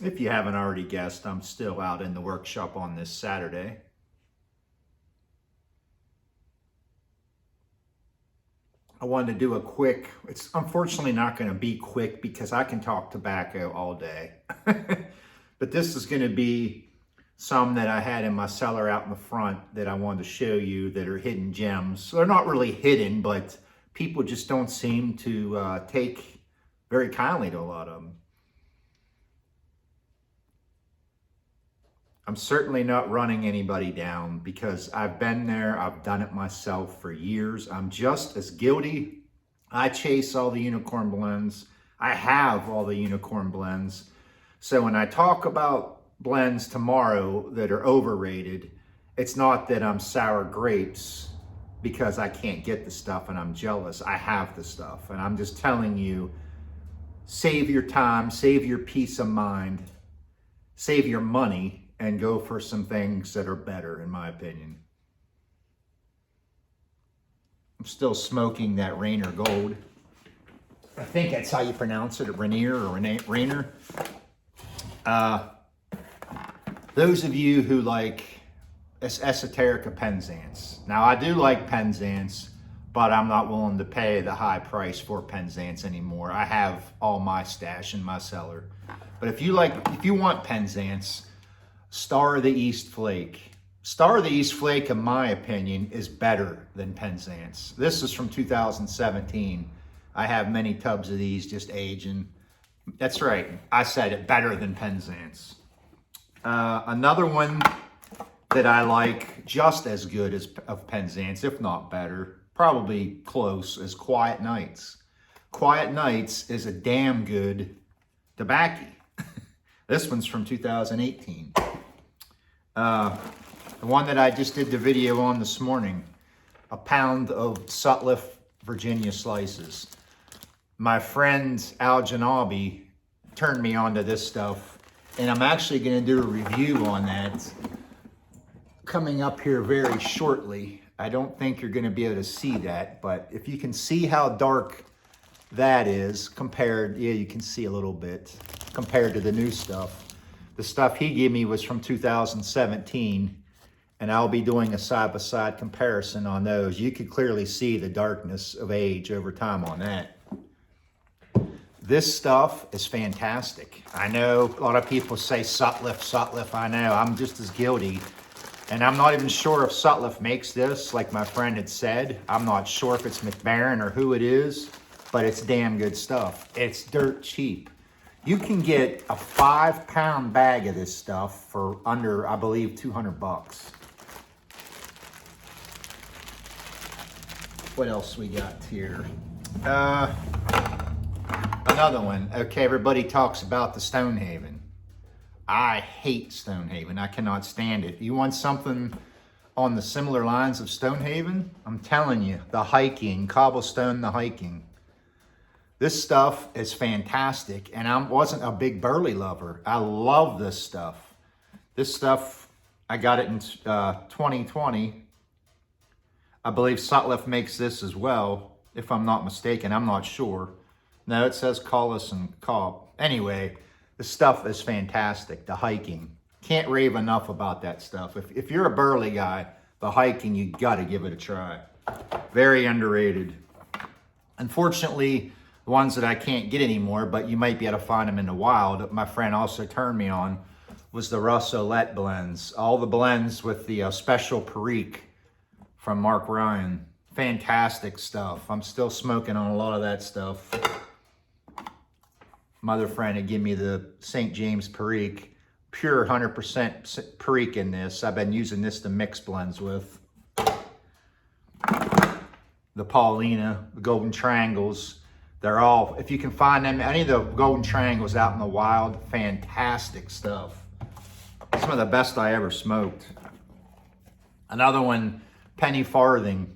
If you haven't already guessed, I'm still out in the workshop on this Saturday. I wanted to do a quick, it's unfortunately not going to be quick because I can talk tobacco all day. But this is going to be some that I had in my cellar out in the front that I wanted to show you that are hidden gems. They're not really hidden, but people just don't seem to take very kindly to a lot of them. I'm certainly not running anybody down because I've been there. I've done it myself for years. I'm just as guilty. I chase all the unicorn blends. I have all the unicorn blends. So when I talk about blends tomorrow that are overrated, it's not that I'm sour grapes because I can't get the stuff and I'm jealous. I have the stuff, and I'm just telling you, save your time, save your peace of mind, save your money, and go for some things that are better, in my opinion. I'm still smoking that Rainier Gold. I think that's how you pronounce it, Rainier or Rainier. Those of you who like esoterica Penzance. Now, I do like Penzance, but I'm not willing to pay the high price for Penzance anymore. I have all my stash in my cellar. But if you want Penzance, Star of the East Flake. Star of the East Flake, in my opinion, is better than Penzance. This is from 2017. I have many tubs of these just aging. That's right, I said it, better than Penzance. Another one that I like just as good as of Penzance, if not better, probably close, is Quiet Nights. Quiet Nights is a damn good tobacco. This one's from 2018. The one that I just did the video on this morning, a pound of Sutliff, Virginia slices. My friend Al Janabi turned me on to this stuff, and I'm actually going to do a review on that coming up here very shortly. I don't think you're going to be able to see that, but if you can see how dark that is compared, yeah, you can see a little bit compared to the new stuff. The stuff he gave me was from 2017, and I'll be doing a side-by-side comparison on those. You could clearly see the darkness of age over time on that. This stuff is fantastic. I know a lot of people say Sutliff, I know. I'm just as guilty. And I'm not even sure if Sutliff makes this, like my friend had said. I'm not sure if it's McBaron or who it is, but it's damn good stuff. It's dirt cheap. You can get a 5-pound bag of this stuff for under, I believe, 200 bucks. What else we got here? Another one. Okay, everybody talks about the Stonehaven. I hate Stonehaven. I cannot stand it. You want something on the similar lines of Stonehaven? I'm telling you, the hiking, cobblestone, the hiking. This stuff is fantastic, and I wasn't a big Burley lover. I love this stuff. This stuff, I got it in 2020. I believe Sutliff makes this as well, if I'm not mistaken. I'm not sure. No, it says Collis and Cobb. Anyway, the stuff is fantastic, the hiking. Can't rave enough about that stuff. If you're a Burley guy, the hiking, you got to give it a try. Very underrated. Unfortunately, the ones that I can't get anymore, but you might be able to find them in the wild, my friend also turned me on, was the Russolette blends. All the blends with the special perique from Mark Ryan. Fantastic stuff. I'm still smoking on a lot of that stuff. My other friend had given me the St. James perique. Pure 100% perique in this. I've been using this to mix blends with. The Paulina, the Golden Triangles. They're all, if you can find them, any of the Golden Triangles out in the wild, fantastic stuff. Some of the best I ever smoked. Another one, Penny Farthing.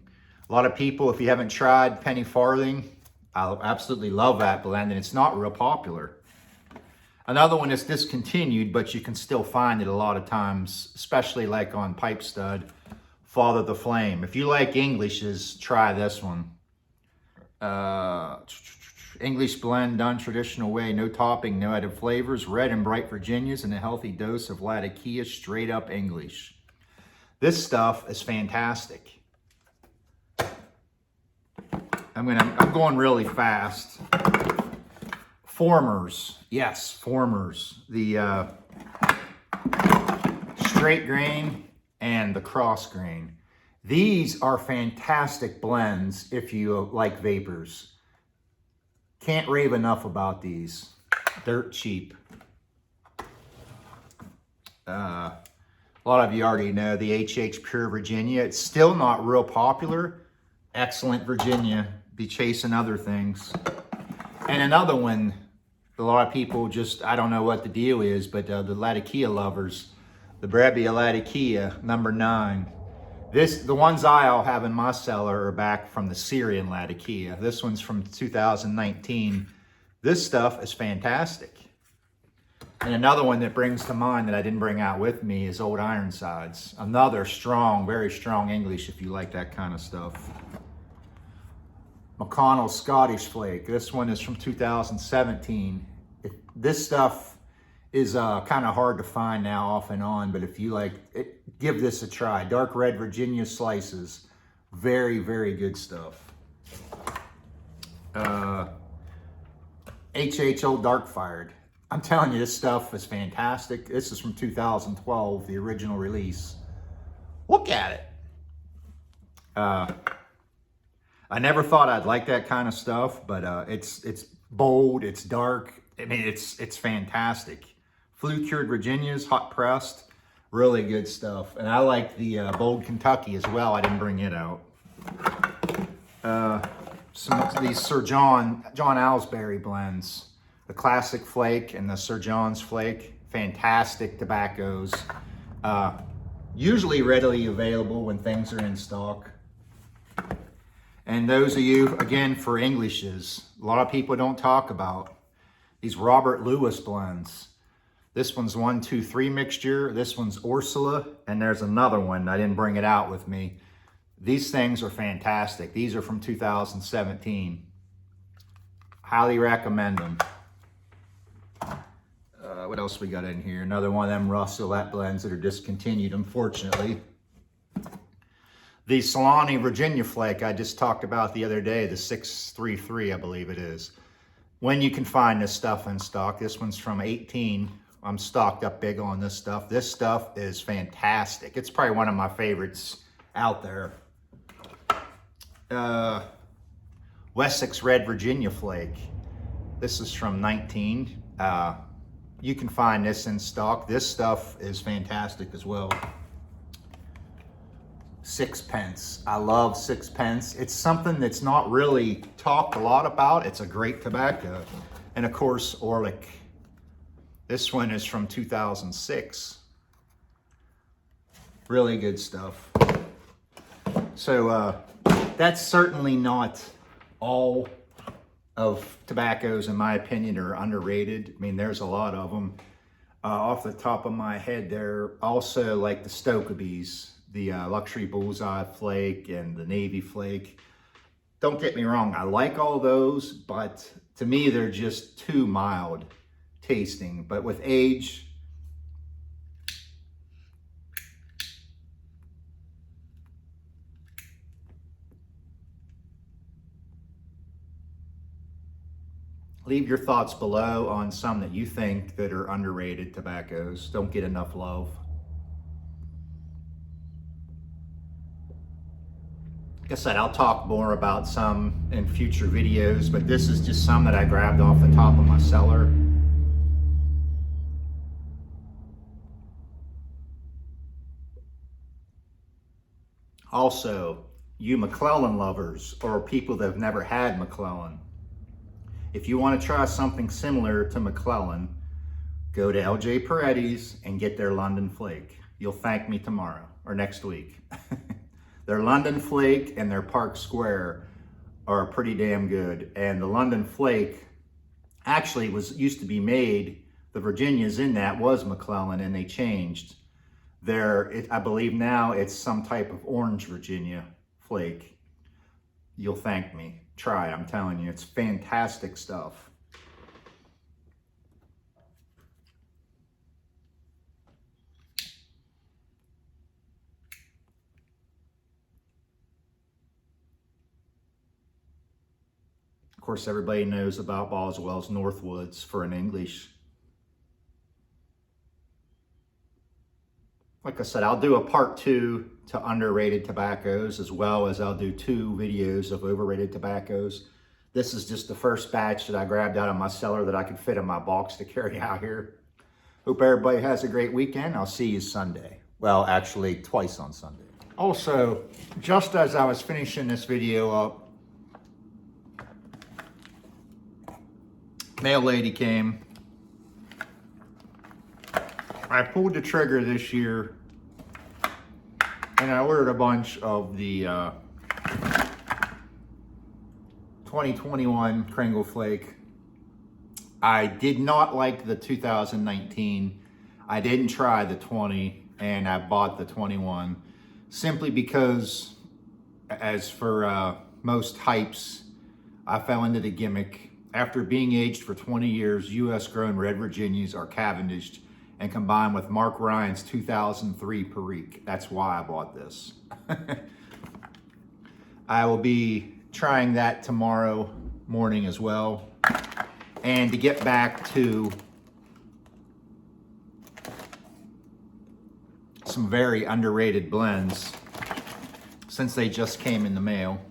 A lot of people, if you haven't tried Penny Farthing, I absolutely love that blend, and it's not real popular. Another one is discontinued, but you can still find it a lot of times, especially like on Pipe Stud, Father the Flame. If you like Englishes, try this one. English blend done traditional way, no topping, no added flavors, red and bright Virginias, and a healthy dose of Latakia, straight up English. This stuff is fantastic. I'm going really fast. Formers, yes, formers. The straight grain and the cross grain. These are fantastic blends if you like vapors. Can't rave enough about these. Dirt cheap. A lot of you already know the HH Pure Virginia. It's still not real popular. Excellent Virginia. Be chasing other things. And another one, a lot of people just, I don't know what the deal is, but the Latakia lovers, the Brebbia Latakia, number 9. The ones I'll have in my cellar are back from the Syrian Latakia. This one's from 2019. This stuff is fantastic. And another one that brings to mind that I didn't bring out with me is Old Ironsides. Another strong, very strong English if you like that kind of stuff. McConnell Scottish Flake. This one is from 2017. This stuff is kind of hard to find now off and on, but if you like it, give this a try. Dark red Virginia slices. Very, very good stuff. HH Old Dark Fired. I'm telling you, this stuff is fantastic. This is from 2012, the original release. Look at it. I never thought I'd like that kind of stuff, but it's bold, it's dark. I mean, it's fantastic. Flue cured Virginias, hot pressed, really good stuff. And I like the Bold Kentucky as well. I didn't bring it out. Some of these Sir John Aylesbury blends, the Classic Flake and the Sir John's Flake, fantastic tobaccos. Usually readily available when things are in stock. And those of you, again, for Englishes, a lot of people don't talk about these Robert Louis blends. This one's 1, 2, 3 mixture. This one's Ursula, and there's another one. I didn't bring it out with me. These things are fantastic. These are from 2017. Highly recommend them. What else we got in here? Another one of them Russelette blends that are discontinued, unfortunately. The Solani Virginia Flake I just talked about the other day, the 633, I believe it is. When you can find this stuff in stock. This one's from 18. I'm stocked up big on this stuff. This stuff is fantastic. It's probably one of my favorites out there. Wessex Red Virginia Flake. This is from 19. You can find this in stock. This stuff is fantastic as well. Sixpence. I love Sixpence. It's something that's not really talked a lot about. It's a great tobacco. And of course, Orlick. This one is from 2006. Really good stuff. So that's certainly not all of tobaccos, in my opinion, are underrated. I mean, there's a lot of them. Off the top of my head, there also like the Stokebies, the Luxury Bullseye Flake and the Navy Flake. Don't get me wrong, I like all those, but to me, they're just too mild tasting. But with age, leave your thoughts below on some that you think that are underrated tobaccos, don't get enough love. Like I said, I'll talk more about some in future videos, but this is just some that I grabbed off the top of my cellar. Also, you McClellan lovers or people that have never had McClellan, if you want to try something similar to McClellan, go to LJ Peretti's and get their London Flake. You'll thank me tomorrow or next week. Their London Flake and their Park Square are pretty damn good. And the London Flake actually used to be made, the Virginias in that was McClellan, and they changed. I believe now it's some type of orange Virginia Flake. you'll thank me. Try it, I'm telling you, it's fantastic stuff. Of course, everybody knows about Boswell's Northwoods for an English. Like I said, I'll do a part 2 to underrated tobaccos, as well as I'll do 2 videos of overrated tobaccos. This is just the first batch that I grabbed out of my cellar that I could fit in my box to carry out here. Hope everybody has a great weekend. I'll see you Sunday. Well, actually, twice on Sunday. Also, just as I was finishing this video up, mail lady came. I pulled the trigger this year and I ordered a bunch of the 2021 Kringle Flake. I did not like the 2019. I didn't try the 20 and I bought the 21 simply because, as for most hypes, I fell into the gimmick. After being aged for 20 years, U.S. grown red Virginias are Cavendished and combined with Mark Ryan's 2003 Perique. That's why I bought this. I will be trying that tomorrow morning as well. And to get back to some very underrated blends, since they just came in the mail,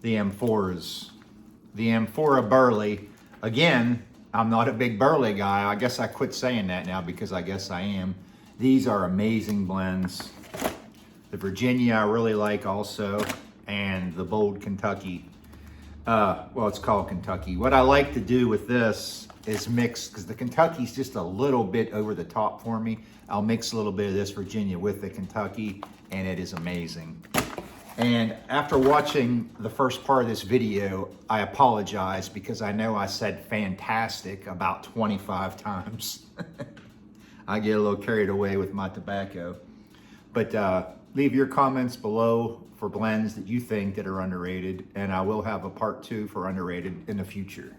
the M4s. The Amphora Burley. Again, I'm not a big Burley guy. I guess I quit saying that now because I guess I am. These are amazing blends. The Virginia I really like also, and the Bold Kentucky. Well, it's called Kentucky. What I like to do with this is mix, because the Kentucky's just a little bit over the top for me. I'll mix a little bit of this Virginia with the Kentucky, and it is amazing. And after watching the first part of this video, I apologize because I know I said fantastic about 25 times. I get a little carried away with my tobacco. But leave your comments below for blends that you think that are underrated, and I will have a part 2 for underrated in the future.